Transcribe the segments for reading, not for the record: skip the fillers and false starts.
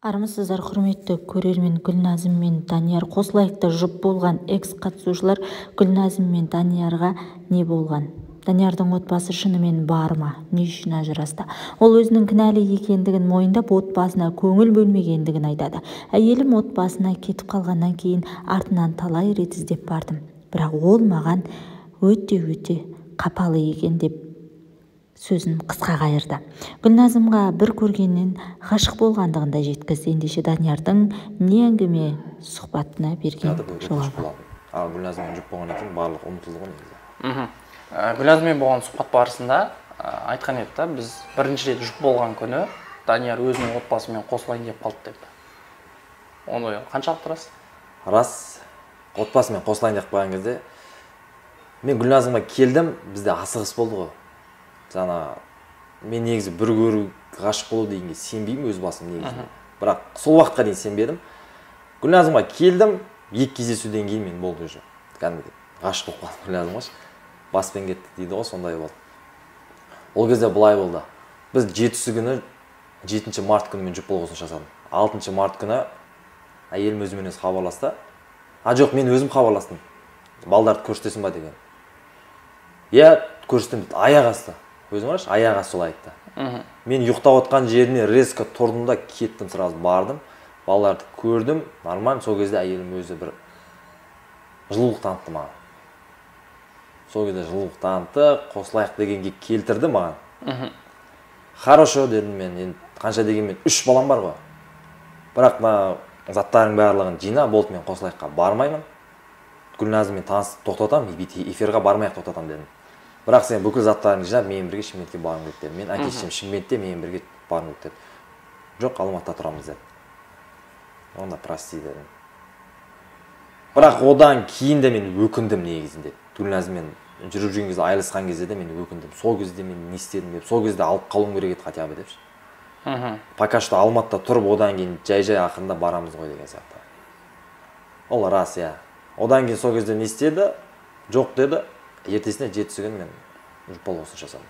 Армысыздар, құрметті көрермен. Гүлназым мен Данияр қосылайықта жұп болған. Экс-қатысушылар Гүлназым мен Даниярға не болған? Даниярдың отбасы шынымен бар ма? Не үшін ажырасты? Ол өзінің кінәлі екендігін мойындап, отбасына көңіл бөлмегендігін айтады. Әйелім отбасына кетіп қалғаннан кейін артынан талай рет іздеп бардым. Бірақ ол маған өте қапалы екен деп сөзін қысқа қайырды. Гүлназымға бір көргеннен ғашық болғандығын да жеткізді. Ендеше Даниярдың не әңгіме сұхбатына берген жауабы. Гүлназыммен жұп болған екен, барлық ұмытылды ғой негізі. Гүлназыммен болған сұхбат барысында айтқан еді, біз бірінші рет жұп болған күні Данияр өзінің отбасымен қосылайын деп қалды деп. Оны қаншалықты рас? Рас. Отбасымен қосылайын деп қалған кезде мен Гүлназымға келдім, бізде асығыс болды ғой. Мен негізі бір көру, ғашық болу дегенге сенбеймін өз басым негізі. Бірақ сол уақытқа дейін сенбедім. Гүлназымға келдім, екі кездесуден кейін мен болды уже. Кәдімгідей ғашық болып қалдым Гүлназымға. Баспен кеттік дейді ғой, сондай болды. Ол кезде былай болды. Біз 7 март күні мен жұп болғысын жасадым. 6 март күні әйелім өзімен өзі хабарласты. Жоқ, мен өзім хабарластым. Балдарды көрсетесің ба деген. Көрсетем дейді, аяқ асты. Өзің қарашы, аяқ асты солай айтты. Мен ұйықтап отқан жеріне резко тұрдым да кеттім, сразу бардым. Балаларды көрдім, нормально. Сол кезде әйелім өзі бір жылулық танытты маған. Сол кезде жылулық танытты, қосылайық дегенге келтірді маған. Хорошо дедім мен, қанша дегенмен 3 балам бар ғой. Бірақ заттардың барлығын жина, болды, мен қосылайыққа бармаймын. Гүлназыммен танысып тоқтатам, эфирға бармайық тоқтатам дедім. Бірақ сен бүкіл заттарыңды жинап, мен бірге Шымкентке барғым келді дедім. Мен әке-шешем Шымкентте, мен бірге барғым келді деді. Жоқ, Алматыда тұрамыз деді. Онда прости дедім. Бірақ одан кейін де мен өкіндім негізінде. Гүлназыммен жүріп жүрген кезде, айлысқан кезде де мен өкіндім. Сол кезде мен не істедім деп, сол кезде алып қалуым керек еді хотя бы депші. Пока что Алматыда тұрып, одан кейін жай-жай ақырында барамыз ғой деген сияқты. Ол рас, Одан кейін сол кезде не істеді? Жоқ деді. Ертесіне жетісі күні мен жұп болғысын жасадым.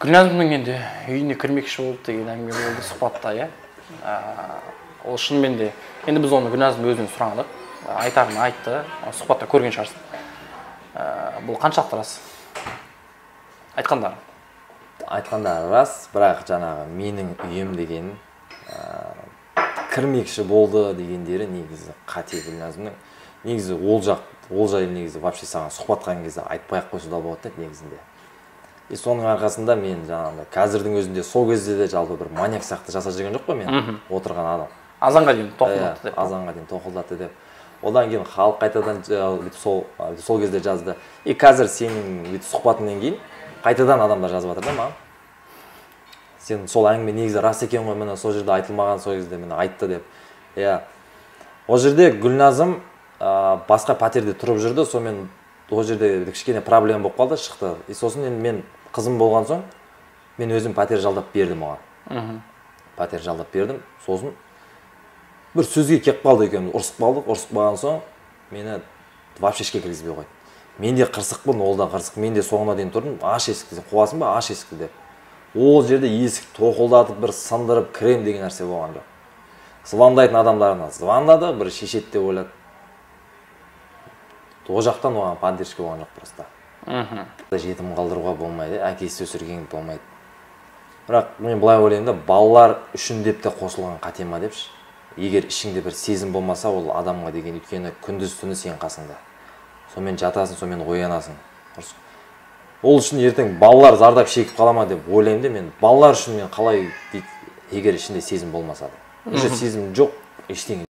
Гүлназымның енді үйіне кірмекші болды деген әңгіме болды сұхбатта, Ол шынымен де, енді біз оны Гүлназым өзінен сұрадық. Айтарын айтты, сұхбатта көрген шығарсың. Бұл қаншалықты рас? Айтқандары рас, бірақ жаңағы менің үйім деген кірмекші болды дегендері негізі қате Гүлназымның. Негізі ол жайлы негізі вообще саған сұхбатқан кезде айтпай-ақ қойса да болады негізінде. Соның арқасында мен жаңағыдай қазірдің өзінде сол кезде де жалпы бір маньяк сияқты жасап жүрген жоқ қой мен отырған адам. Азанға дейін тоқылдатты деп. Азанға дейін тоқылдатты деп. Одан кейін халық қайтадан сол кезде жазды. Қазір сенің сұхбатыңнан кейін қайтадан адамдар жазып жатыр да маған. Сен сол әңгіме негізі рас екен ғой, міне сол жерде айтылмаған, сол кезде мені айтты деп. Ол жерде Гүлназым басқа пәтерде тұрып жүрді, сонымен ол жерде кішкене проблема болып қалды, шықты. Сосын мен қызым болған соң, мен өзім пәтер жалдап бердім оған. Пәтер жалдап бердім, сосын бір сөзге кеп қалды екенбіз, ұрсып қалдық, ұрсып қалған соң, мені вообще ішке кіргізбей қойды. Мен де қырсықпын, ол да қырсық, мен де соңына дейін тұрдым, аш есікті, сен қуасың ба, аш есікті деп. Ол жерде есік тоқылдатып, бір сындырып, кірем деген нәрсе болған жоқ. Звондайтын адамдарына звондады, бір шешет деп ойлады. О жақтан оған поддержка болған жоқ просто. Жетім қалдыруға болмайды, әкесі өсірген болмайды. Бірақ мен былай ойлаймын да, балалар үшін деп те қосылған қате ма депші. Егер ішіңде бір сезім болмаса, ол адамға деген, өйткені күндіз түні сен қасыңда. Сонымен жатасың, сонымен оянасың. Ол үшін ертең балалар зардап шегіп қалама деп ойлаймын да, мен балалар үшін мен қалай дейді, егер ішінде сезім болмаса да. Уже сезім жоқ, ештеңе